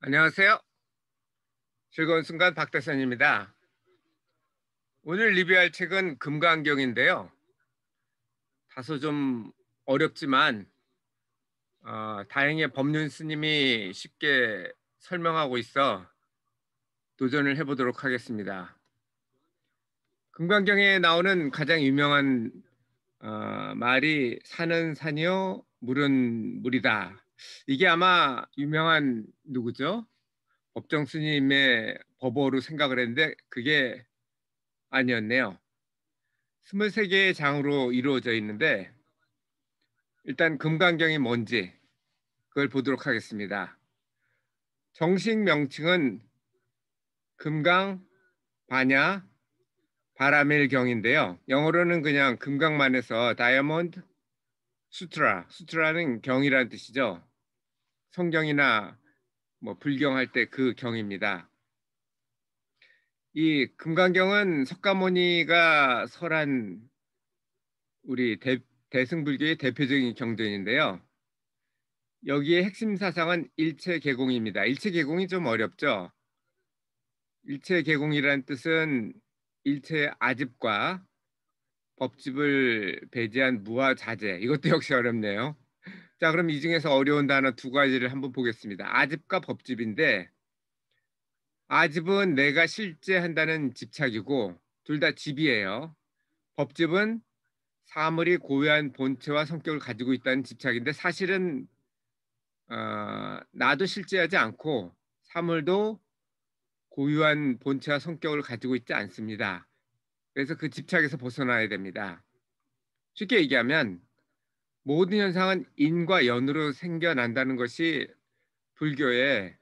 안녕하세요. 즐거운 순간 박대선입니다. 오늘 리뷰할 책은 금강경인데요. 다소 좀 어렵지만 다행히 법륜 스님이 쉽게 설명하고 있어 도전을 해보도록 하겠습니다. 금강경에 나오는 가장 유명한 말이 산은 산이요 물은 물이다. 이게 아마 유명한 누구죠? 법정 스님의 법어로 생각을 했는데 그게 아니었네요. 23개의 장으로 이루어져 있는데 일단 금강경이 뭔지 그걸 보도록 하겠습니다. 정식 명칭은 금강 반야 바라밀경인데요. 영어로는 그냥 금강만 해서 다이아몬드 수트라는 경이라는 뜻이죠. 성경이나 뭐 불경할 때 그 경입니다. 이 금강경은 석가모니가 설한 우리 대승불교의 대표적인 경전인데요. 여기에 핵심 사상은 일체개공입니다. 일체개공이 좀 어렵죠. 일체개공이라는 뜻은 일체 아집과 법집을 배제한 무아자재. 이것도 역시 어렵네요. 자, 그럼 이 중에서 어려운 단어 두 가지를 한번 보겠습니다. 아집과 법집인데 아집은 내가 실제 한다는 집착이고 둘 다 집이에요. 법집은 사물이 고유한 본체와 성격을 가지고 있다는 집착인데 사실은 나도 실제하지 않고 사물도 고유한 본체와 성격을 가지고 있지 않습니다. 그래서 그 집착에서 벗어나야 됩니다. 쉽게 얘기하면 모든 현상은 인과 연으로 생겨난다는 것이 불교의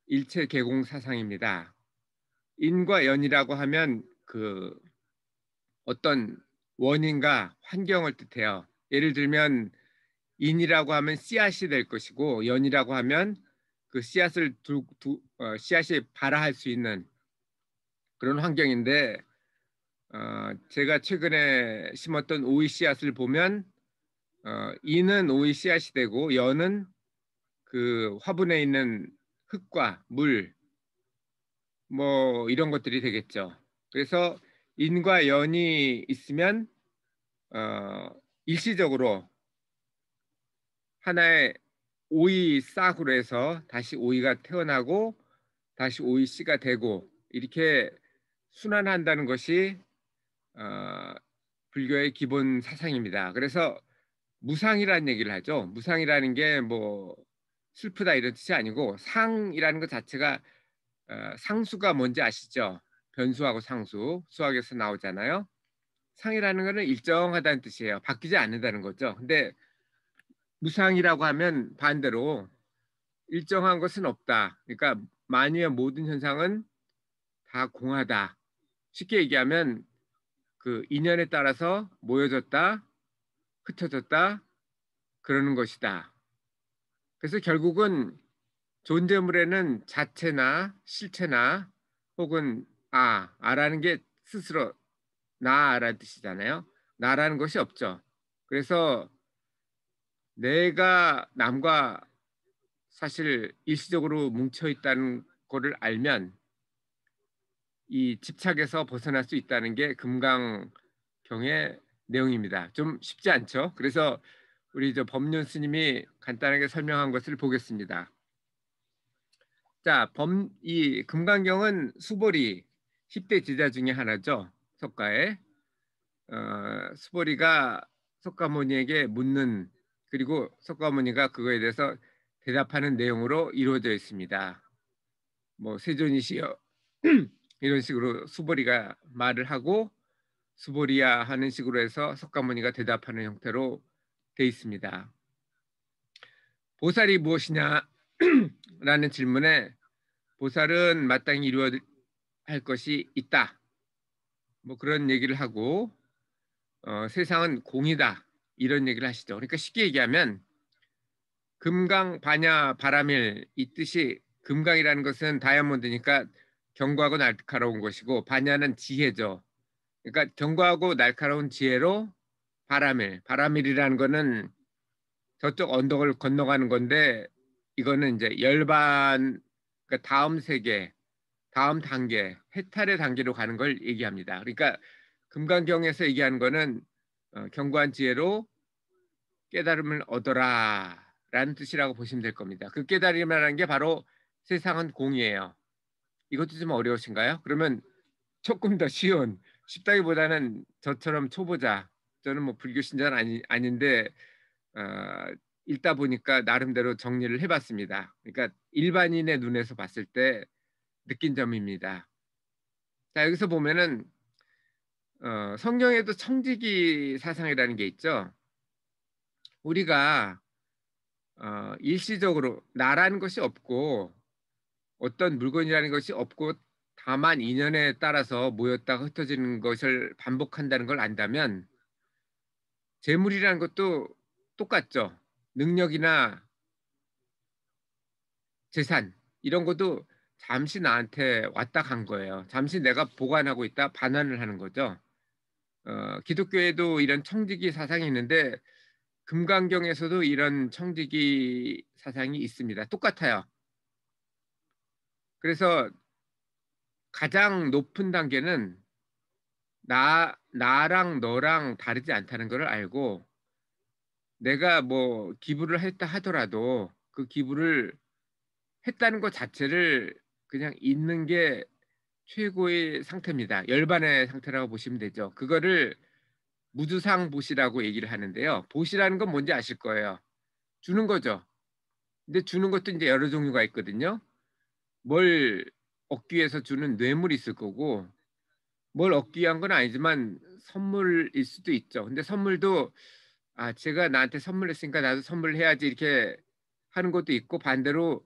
일체 개공 사상입니다. 인과 연이라고 하면 그 어떤 원인과 환경을 뜻해요. 예를 들면 인이라고 하면 씨앗이 될 것이고 연이라고 하면 그 씨앗을 씨앗이 발아할 수 있는 그런 환경인데 제가 최근에 심었던 오이 씨앗을 보면 이는 오이 씨앗이 되고 연은 그 화분에 있는 흙과 물 뭐 이런 것들이 되겠죠. 그래서 인과 연이 있으면 어, 일시적으로 하나의 오이 싹으로 해서 다시 오이가 태어나고 다시 오이 씨가 되고 이렇게 순환한다는 것이 어, 불교의 기본 사상입니다. 그래서 무상이라는 얘기를 하죠. 무상이라는 게 뭐 슬프다 이런 뜻이 아니고 상이라는 것 자체가 상수가 뭔지 아시죠? 변수하고 상수 수학에서 나오잖아요. 상이라는 것은 일정하다는 뜻이에요. 바뀌지 않는다는 거죠. 근데 무상이라고 하면 반대로 일정한 것은 없다. 그러니까 만유의 모든 현상은 다 공하다. 쉽게 얘기하면 그 인연에 따라서 모여졌다, 흩어졌다, 그러는 것이다. 그래서 결국은 존재물에는 자체나 실체나 혹은 아라는 게 스스로 나라는 뜻이잖아요. 나라는 것이 없죠. 그래서 내가 남과 사실 일시적으로 뭉쳐 있다는 거를 알면 이 집착에서 벗어날 수 있다는 게 금강경의 내용입니다. 좀 쉽지 않죠? 그래서 우리 저 법륜 스님이 간단하게 설명한 것을 보겠습니다. 자, 이 금강경은 수보리 10대 제자 중에 하나죠. 석가의 수보리가 석가모니에게 묻는 그리고 석가모니가 그거에 대해서 대답하는 내용으로 이루어져 있습니다. 뭐 세존이시여 이런 식으로 수보리가 말을 하고 수보리야 하는 식으로 해서 석가모니가 대답하는 형태로 돼 있습니다. 보살이 무엇이냐 라는 질문에 보살은 마땅히 이루어야 할 것이 있다. 뭐 그런 얘기를 하고 세상은 공이다. 이런 얘기를 하시죠. 그러니까 쉽게 얘기하면 금강, 반야, 바라밀 이 뜻이 금강이라는 것은 다이아몬드니까 견고하고 날카로운 것이고 반야는 지혜죠. 그러니까 견고하고 날카로운 지혜로 바라밀이라는 거는 저쪽 언덕을 건너가는 건데 이거는 이제 열반 그러니까 다음 세계, 다음 단계, 해탈의 단계로 가는 걸 얘기합니다. 그러니까 금강경에서 얘기하는 거는 견고한 지혜로 깨달음을 얻어라라는 뜻이라고 보시면 될 겁니다. 그 깨달음이라는 게 바로 세상은 공이에요. 이것도 좀 어려우신가요? 그러면 조금 더 쉬운, 쉽다기보다는 저처럼 초보자, 저는 뭐 불교 신자는 아닌데 어, 읽다 보니까 나름대로 정리를 해봤습니다. 그러니까 일반인의 눈에서 봤을 때 느낀 점입니다. 자, 여기서 보면은 성경에도 청지기 사상이라는 게 있죠. 우리가 일시적으로 나라는 것이 없고 어떤 물건이라는 것이 없고 다만 인연에 따라서 모였다가 흩어지는 것을 반복한다는 걸 안다면 재물이라는 것도 똑같죠. 능력이나 재산 이런 것도 잠시 나한테 왔다 간 거예요. 잠시 내가 보관하고 있다 반환을 하는 거죠. 기독교에도 이런 청지기 사상이 있는데 금강경에서도 이런 청지기 사상이 있습니다. 똑같아요. 그래서 가장 높은 단계는 나랑 너랑 다르지 않다는 것을 알고 내가 뭐 기부를 했다 하더라도 그 기부를 했다는 것 자체를 그냥 있는 게 최고의 상태입니다. 열반의 상태라고 보시면 되죠. 그거를 무주상보시라고 얘기를 하는데요. 보시라는 건 뭔지 아실 거예요. 주는 거죠. 근데 주는 것도 이제 여러 종류가 있거든요. 뭘 얻기 위해서 주는 뇌물이 있을 거고 뭘 얻기 위한 건 아니지만 선물일 수도 있죠. 근데 선물도 제가 나한테 선물했으니까 나도 선물해야지 이렇게 하는 것도 있고 반대로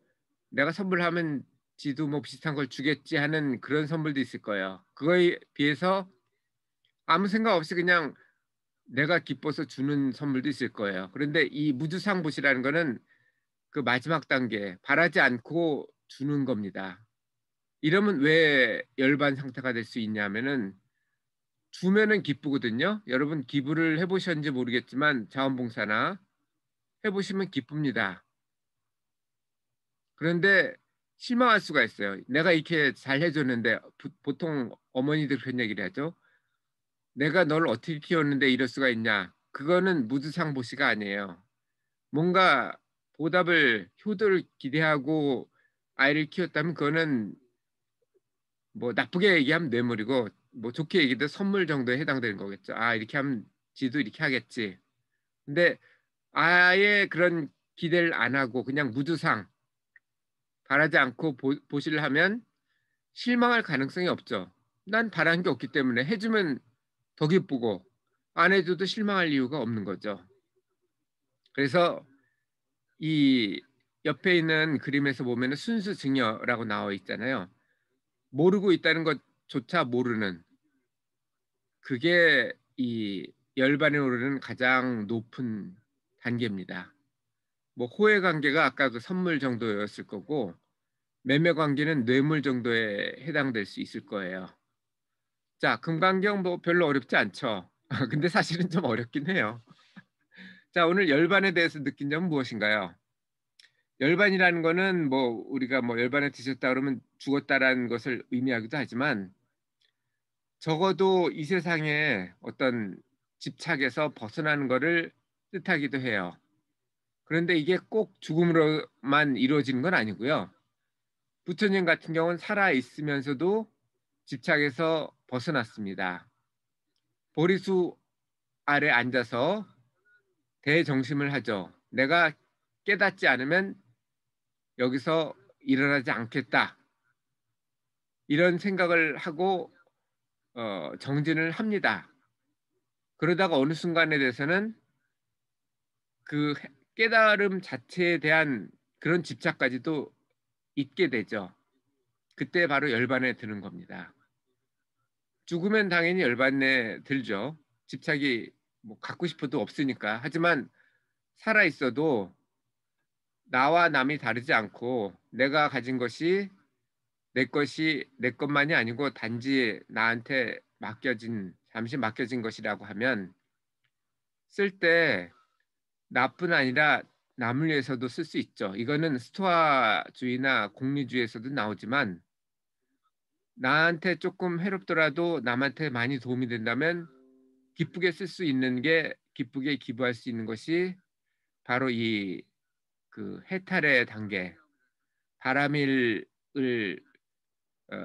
내가 선물하면 지도 뭐 비슷한 걸 주겠지 하는 그런 선물도 있을 거예요. 그거에 비해서 아무 생각 없이 그냥 내가 기뻐서 주는 선물도 있을 거예요. 그런데 이 무주상보시라는 거는 그 마지막 단계 바라지 않고 주는 겁니다. 이러면 왜 열반 상태가 될 수 있냐면은 주면은 기쁘거든요. 여러분 기부를 해보셨는지 모르겠지만 자원봉사나 해보시면 기쁩니다. 그런데 실망할 수가 있어요. 내가 이렇게 잘 해줬는데 보통 어머니들 그런 얘기를 하죠. 내가 널 어떻게 키웠는데 이럴 수가 있냐. 그거는 무주상보시가 아니에요. 뭔가 보답을 효도를 기대하고 아이를 키웠다면 그거는 뭐 나쁘게 얘기하면 뇌물이고 뭐 좋게 얘기해도 선물 정도에 해당되는 거겠죠. 이렇게 하면 지도 이렇게 하겠지. 근데 아예 그런 기대를 안 하고 그냥 무주상 바라지 않고 보시를 하면 실망할 가능성이 없죠. 난 바라는 게 없기 때문에 해주면 더 기쁘고 안 해줘도 실망할 이유가 없는 거죠. 그래서 이 옆에 있는 그림에서 보면 순수 증여라고 나와 있잖아요. 모르고 있다는 것조차 모르는 그게 이 열반에 오르는 가장 높은 단계입니다. 뭐 호혜 관계가 아까 그 선물 정도였을 거고 매매 관계는 뇌물 정도에 해당될 수 있을 거예요. 자, 금강경 뭐 별로 어렵지 않죠. 근데 사실은 좀 어렵긴 해요. 자, 오늘 열반에 대해서 느낀 점은 무엇인가요? 열반이라는 거는 뭐 우리가 뭐 열반에 드셨다 그러면 죽었다라는 것을 의미하기도 하지만 적어도 이 세상에 어떤 집착에서 벗어나는 것을 뜻하기도 해요. 그런데 이게 꼭 죽음으로만 이루어지는 건 아니고요. 부처님 같은 경우는 살아 있으면서도 집착에서 벗어났습니다. 보리수 아래 앉아서 대정심을 하죠. 내가 깨닫지 않으면 여기서 일어나지 않겠다. 이런 생각을 하고 정진을 합니다. 그러다가 어느 순간에 대해서는 그 깨달음 자체에 대한 그런 집착까지도 잊게 되죠. 그때 바로 열반에 드는 겁니다. 죽으면 당연히 열반에 들죠. 집착이 뭐 갖고 싶어도 없으니까. 하지만 살아 있어도 나와 남이 다르지 않고 내가 가진 것이 내 것이 내 것만이 아니고 단지 나한테 맡겨진 잠시 맡겨진 것이라고 하면 쓸 때 나뿐 아니라 남을 위해서도 쓸 수 있죠. 이거는 스토아주의나 공리주의에서도 나오지만 나한테 조금 해롭더라도 남한테 많이 도움이 된다면 기쁘게 쓸 수 있는 게 기쁘게 기부할 수 있는 것이 바로 이 그 해탈의 단계, 바람일을 어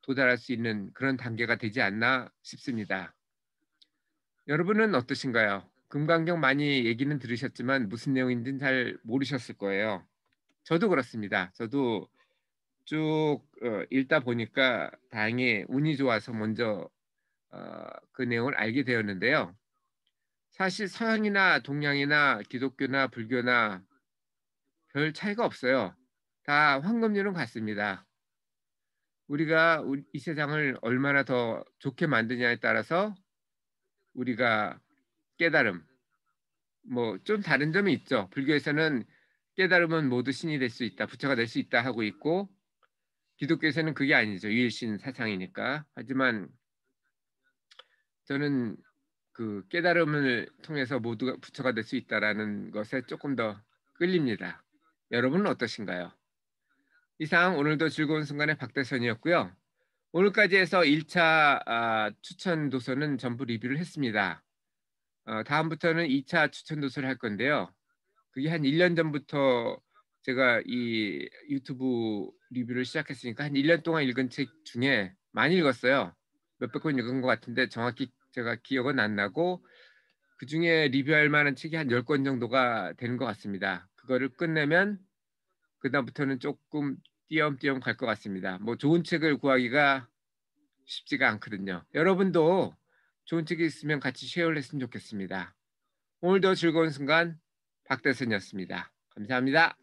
도달할 수 있는 그런 단계가 되지 않나 싶습니다. 여러분은 어떠신가요? 금강경 많이 얘기는 들으셨지만 무슨 내용인지는 잘 모르셨을 거예요. 저도 그렇습니다. 저도 쭉 읽다 보니까 다행히 운이 좋아서 먼저 그 내용을 알게 되었는데요. 사실 서양이나 동양이나 기독교나 불교나 별 차이가 없어요. 다 황금률은 같습니다. 우리가 이 세상을 얼마나 더 좋게 만드냐에 따라서 우리가 깨달음, 뭐 좀 다른 점이 있죠. 불교에서는 깨달으면 모두 신이 될 수 있다, 부처가 될 수 있다 하고 있고 기독교에서는 그게 아니죠. 유일신 사상이니까. 하지만 저는 그 깨달음을 통해서 모두가 부처가 될 수 있다라는 것에 조금 더 끌립니다. 여러분은 어떠신가요? 이상 오늘도 즐거운 순간의 박대선이었고요. 오늘까지 해서 1차 추천 도서는 전부 리뷰를 했습니다. 다음부터는 2차 추천 도서를 할 건데요. 그게 한 1년 전부터 제가 이 유튜브 리뷰를 시작했으니까 한 1년 동안 읽은 책 중에 많이 읽었어요. 몇백 권 읽은 것 같은데 정확히 제가 기억은 안 나고 그중에 리뷰할 만한 책이 한 10권 정도가 되는 것 같습니다. 그거를 끝내면 그다음부터는 조금 띄엄띄엄 갈 것 같습니다. 뭐 좋은 책을 구하기가 쉽지가 않거든요. 여러분도 좋은 책이 있으면 같이 쉐어를 했으면 좋겠습니다. 오늘도 즐거운 순간 박대선이었습니다. 감사합니다.